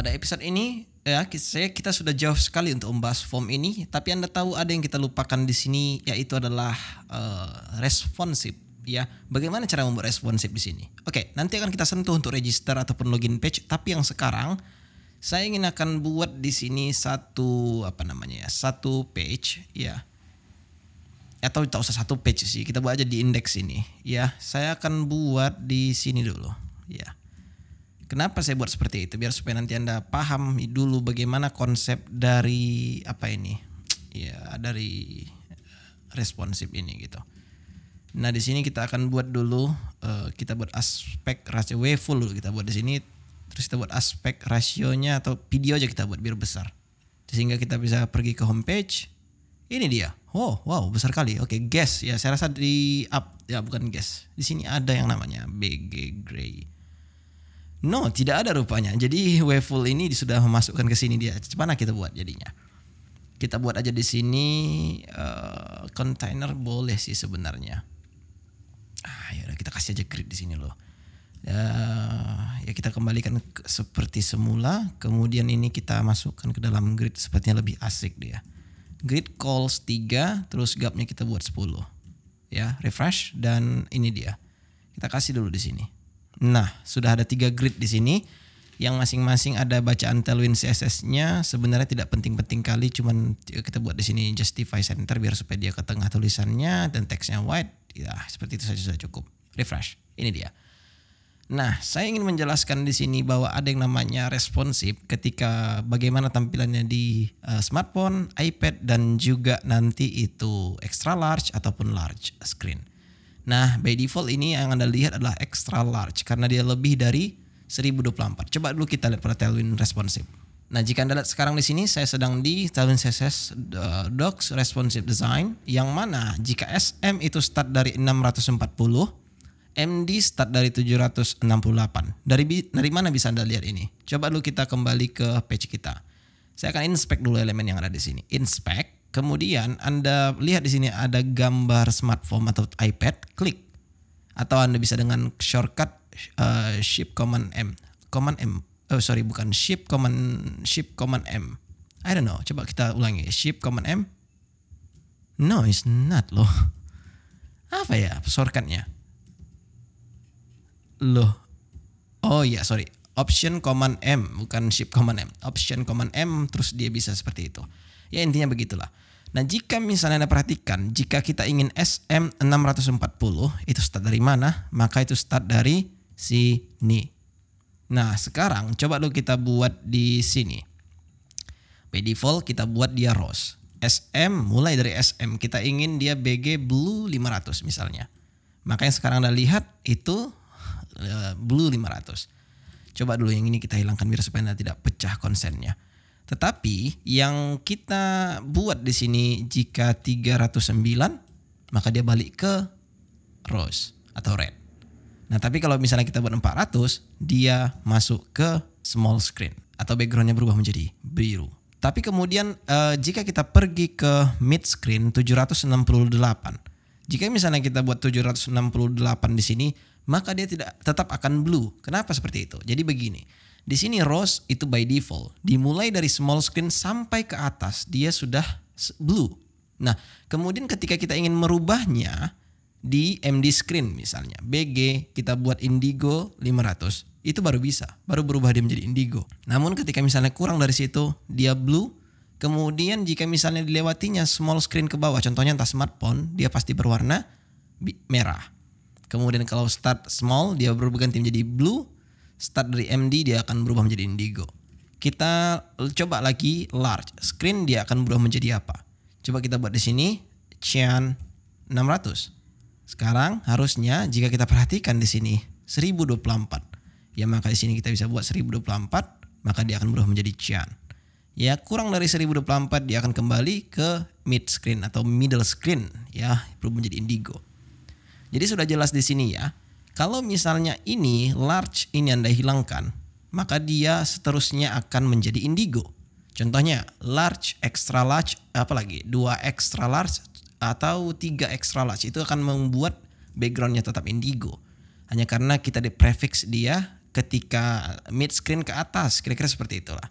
Pada episode ini ya kita sudah jauh sekali untuk membahas form ini, tapi Anda tahu ada yang kita lupakan di sini, yaitu adalah responsive. Ya, bagaimana cara membuat responsive di sini? Oke, nanti akan kita sentuh untuk register ataupun login page. Tapi yang sekarang saya ingin akan buat di sini satu page ya. Atau tak usah satu page sih, kita buat aja di index ini. Ya, saya akan buat di sini dulu. Ya. Kenapa saya buat seperti itu? Biar supaya nanti Anda paham dulu bagaimana konsep dari dari responsive ini gitu. Nah, di sini kita akan buat dulu kita buat aspek ratio full dulu kita buat di sini. Terus kita buat aspek rasionya atau video aja kita buat biar besar. Sehingga kita bisa pergi ke homepage. Ini dia. Oh, wow, besar kali. Oke, guess ya. Saya rasa di up ya, bukan guess. Di sini ada yang namanya BG Gray. No, tidak ada rupanya. Jadi full ini sudah memasukkan ke sini dia. Mana kita buat jadinya? Kita buat aja di sini container boleh sih sebenarnya. Ya udah kita kasih aja grid di sini loh. Ya kita kembalikan seperti semula. Kemudian ini kita masukkan ke dalam grid, sepertinya lebih asik dia. Grid calls 3, terus gapnya kita buat 10. Ya, refresh dan ini dia. Kita kasih dulu di sini. Nah, sudah ada 3 grid di sini yang masing-masing ada bacaan Tailwind CSS-nya. Sebenarnya tidak penting-penting kali, cuman kita buat di sini justify center biar supaya dia ke tengah tulisannya dan teksnya white. Ya, seperti itu saja sudah cukup. Refresh. Ini dia. Nah, saya ingin menjelaskan di sini bahwa ada yang namanya responsive ketika bagaimana tampilannya di smartphone, iPad dan juga nanti itu extra large ataupun large screen. Nah, by default ini yang Anda lihat adalah extra large karena dia lebih dari 1024. Coba dulu kita lihat pada Tailwind responsive. Nah, jika Anda lihat sekarang di sini saya sedang di Tailwind CSS Docs Responsive Design yang mana jika SM itu start dari 640, MD start dari 768. Dari mana bisa Anda lihat ini? Coba dulu kita kembali ke page kita. Saya akan inspect dulu elemen yang ada di sini. Inspect. Kemudian Anda lihat di sini ada gambar smartphone atau iPad, klik. Atau Anda bisa dengan shortcut Shift Command M. Shift Command M. I don't know. Coba kita ulangi. Shift Command M. No, it's not loh. Apa ya shortcutnya? Loh. Oh iya, sorry. Option Command M, bukan Shift Command M. Option Command M, terus dia bisa seperti itu. Ya intinya begitulah. Nah, jika misalnya Anda perhatikan, jika kita ingin SM640, itu start dari mana? Maka itu start dari sini. Nah, sekarang coba dulu kita buat di sini. By default kita buat dia rows. SM, mulai dari SM kita ingin dia BG blue 500 misalnya. Maka yang sekarang Anda lihat itu blue 500. Coba dulu yang ini kita hilangkan biar supaya Anda tidak pecah konsennya. Tetapi yang kita buat di sini jika 309 maka dia balik ke rose atau red. Nah, tapi kalau misalnya kita buat 400 dia masuk ke small screen atau backgroundnya berubah menjadi biru. Tapi kemudian jika kita pergi ke mid screen 768. Jika misalnya kita buat 768 di sini maka dia tetap akan blue. Kenapa seperti itu? Jadi begini. Di sini rose itu by default dimulai dari small screen sampai ke atas dia sudah blue. Nah, kemudian ketika kita ingin merubahnya di MD screen misalnya, BG kita buat indigo 500, itu baru bisa, baru berubah dia menjadi indigo. Namun ketika misalnya kurang dari situ dia blue, kemudian jika misalnya dilewatinya small screen ke bawah, contohnya entah smartphone, dia pasti berwarna merah. Kemudian kalau start small dia berubah ganti menjadi blue. Start dari MD dia akan berubah menjadi indigo. Kita coba lagi large screen dia akan berubah menjadi apa? Coba kita buat di sini cyan 600. Sekarang harusnya jika kita perhatikan di sini 1024. Ya maka di sini kita bisa buat 1024 maka dia akan berubah menjadi cyan. Ya kurang dari 1024 dia akan kembali ke mid screen atau middle screen ya berubah menjadi indigo. Jadi sudah jelas di sini ya. Kalau misalnya ini large ini Anda hilangkan, maka dia seterusnya akan menjadi indigo. Contohnya large, extra large, apalagi 2 extra large atau 3 extra large itu akan membuat backgroundnya tetap indigo. Hanya karena kita di prefix dia ketika mid screen ke atas, kira-kira seperti itulah.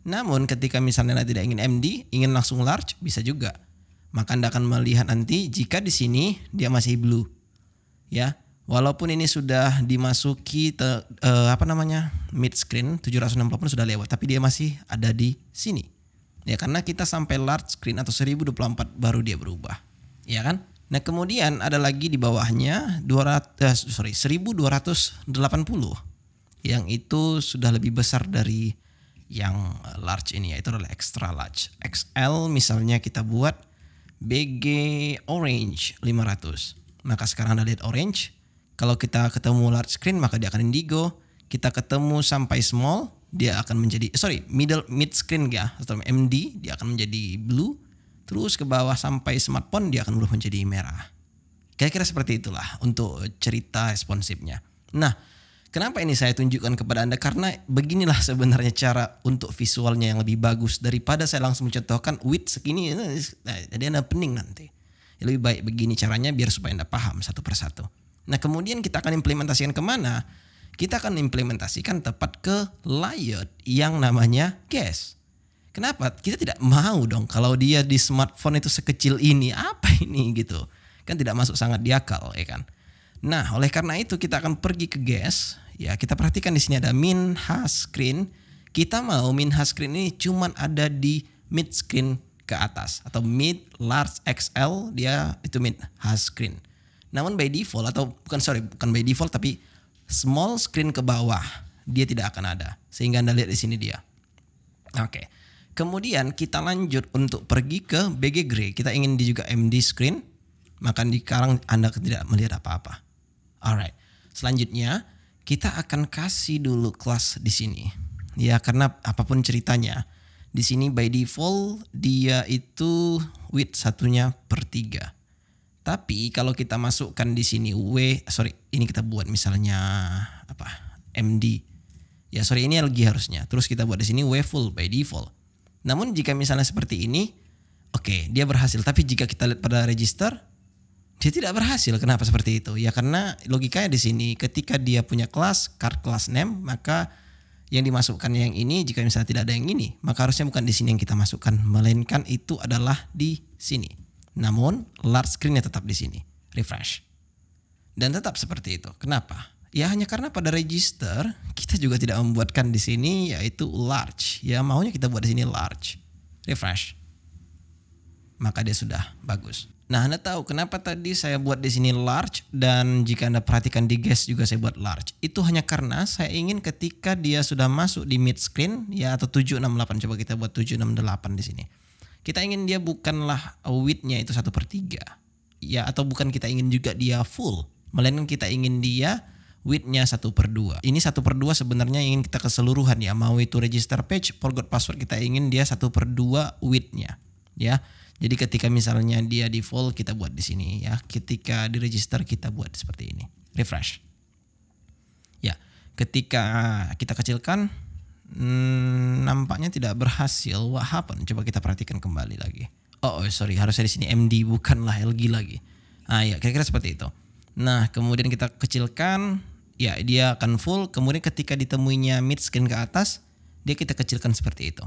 Namun ketika misalnya Anda tidak ingin MD, ingin langsung large, bisa juga. Maka Anda akan melihat nanti jika di sini dia masih blue. Ya, walaupun ini sudah dimasuki mid screen 760 pun sudah lewat, tapi dia masih ada di sini. Ya, karena kita sampai large screen atau 1024 baru dia berubah. Ya kan? Nah, kemudian ada lagi di bawahnya 1280 yang itu sudah lebih besar dari yang large ini, yaitu adalah extra large. XL misalnya kita buat BG orange 500. Maka sekarang Anda lihat orange. Kalau kita ketemu large screen maka dia akan indigo. Kita ketemu sampai small, dia akan menjadi mid screen ya, atau MD, dia akan menjadi blue. Terus ke bawah sampai smartphone dia akan berubah menjadi merah. Kira-kira seperti itulah untuk cerita responsifnya. Nah, kenapa ini saya tunjukkan kepada Anda? Karena beginilah sebenarnya cara untuk visualnya yang lebih bagus daripada saya langsung mencontohkan width segini. Jadi Anda pening nanti. Lebih baik begini caranya biar supaya Anda paham satu persatu. Nah, kemudian kita akan implementasikan kemana? Kita akan implementasikan tepat ke layout yang namanya gas. Kenapa? Kita tidak mau dong kalau dia di smartphone itu sekecil ini. Apa ini gitu? Kan tidak masuk sangat di akal, ya kan? Nah, oleh karena itu kita akan pergi ke gas. Ya, kita perhatikan di sini ada min has screen. Kita mau min has screen ini cuman ada di mid screen ke atas atau mid large XL, dia itu mid has screen. Namun by default bukan by default tapi small screen ke bawah dia tidak akan ada. Sehingga Anda lihat di sini dia. Oke. Kemudian kita lanjut untuk pergi ke BG Gray. Kita ingin di juga MD screen. Maka sekarang Anda tidak melihat apa-apa. Alright. Selanjutnya kita akan kasih dulu kelas di sini. Ya, karena apapun ceritanya. Di sini by default dia itu width 1/3. Tapi kalau kita masukkan di sini ini kita buat misalnya MD. Ya, ini lagi harusnya. Terus kita buat di sini W full by default. Namun jika misalnya seperti ini, oke, dia berhasil. Tapi jika kita lihat pada register, dia tidak berhasil. Kenapa seperti itu? Ya karena logikanya di sini ketika dia punya kelas card class name, maka yang dimasukkan yang ini jika misalnya tidak ada yang ini, maka harusnya bukan di sini yang kita masukkan, melainkan itu adalah di sini. Namun large screen-nya tetap di sini. Refresh. Dan tetap seperti itu. Kenapa? Ya hanya karena pada register kita juga tidak membuatkan di sini yaitu large. Ya maunya kita buat di sini large. Refresh. Maka dia sudah bagus. Nah, Anda tahu kenapa tadi saya buat di sini large dan jika Anda perhatikan di gas juga saya buat large. Itu hanya karena saya ingin ketika dia sudah masuk di mid screen ya atau 768, coba kita buat 768 di sini. Kita ingin dia bukanlah width-nya itu 1/3. Ya, atau bukan kita ingin juga dia full, melainkan kita ingin dia width-nya 1/2. Ini 1/2 sebenarnya ingin kita keseluruhan ya, mau itu register page, forgot password kita ingin dia 1/2 width-nya. Ya. Jadi ketika misalnya dia default kita buat di sini ya. Ketika di register kita buat seperti ini. Refresh. Ya, ketika kita kecilkan nampaknya tidak berhasil. What happened? Coba kita perhatikan kembali lagi. Harusnya di sini MD bukanlah LG lagi. Ya, kira-kira seperti itu. Nah, kemudian kita kecilkan, ya dia akan full. Kemudian ketika ditemuinya mid screen ke atas, dia kita kecilkan seperti itu.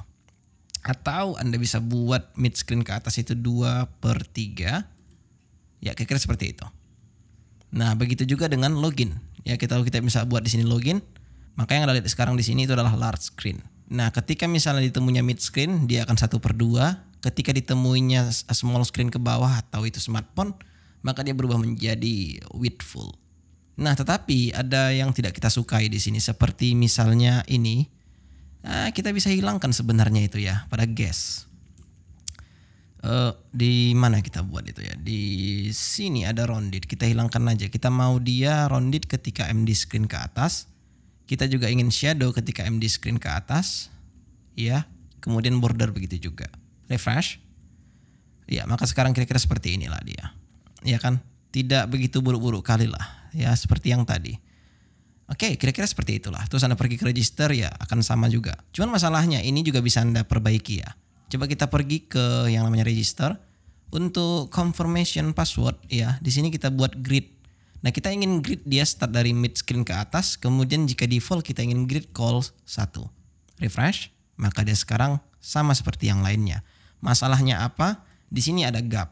Atau Anda bisa buat mid screen ke atas itu 2/3. Ya, kira-kira seperti itu. Nah, begitu juga dengan login. Ya, kita bisa buat di sini login. Maka yang Anda lihat sekarang di sini itu adalah large screen. Nah, ketika misalnya ditemuinya mid screen, dia akan 1/2. Ketika ditemuinya small screen ke bawah atau itu smartphone, maka dia berubah menjadi width full. Nah, tetapi ada yang tidak kita sukai di sini, seperti misalnya ini. Kita bisa hilangkan sebenarnya itu ya pada gas. Di mana kita buat itu ya? Di sini ada rounded. Kita hilangkan aja. Kita mau dia rounded ketika MD screen ke atas. Kita juga ingin shadow ketika MD screen ke atas. Ya, kemudian border begitu juga. Refresh. Ya, maka sekarang kira-kira seperti inilah dia. Ya kan? Tidak begitu buruk-buruk kali lah. Ya, seperti yang tadi. Oke, kira-kira seperti itulah. Terus Anda pergi ke register ya akan sama juga. Cuman masalahnya ini juga bisa Anda perbaiki ya. Coba kita pergi ke yang namanya register. Untuk confirmation password ya, di sini kita buat grid. Nah, kita ingin grid dia start dari mid screen ke atas, kemudian jika default kita ingin grid call 1. Refresh, maka dia sekarang sama seperti yang lainnya. Masalahnya apa? Di sini ada gap.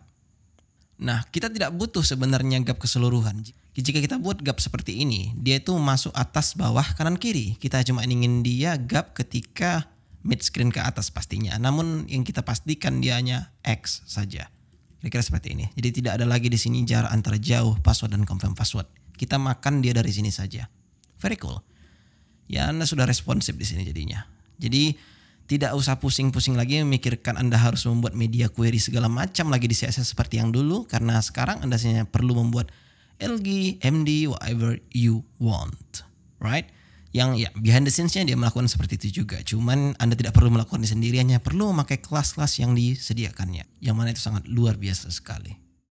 Nah, kita tidak butuh sebenarnya gap keseluruhan. Jika kita buat gap seperti ini, dia itu masuk atas, bawah, kanan, kiri. Kita cuma ingin dia gap ketika mid screen ke atas pastinya. Namun yang kita pastikan dia hanya X saja. Kira-kira seperti ini. Jadi tidak ada lagi di sini jarak antara jauh password dan confirm password. Kita makan dia dari sini saja. Very cool. Ya, Anda sudah responsif di sini jadinya. Jadi tidak usah pusing-pusing lagi memikirkan Anda harus membuat media query segala macam lagi di CSS seperti yang dulu, karena sekarang Anda hanya perlu membuat LG, MD, whatever you want. Right? Yang ya behind the scenes-nya dia melakukan seperti itu juga. Cuman Anda tidak perlu melakukan sendiri, hanya perlu memakai kelas-kelas yang disediakannya. Yang mana itu sangat luar biasa sekali.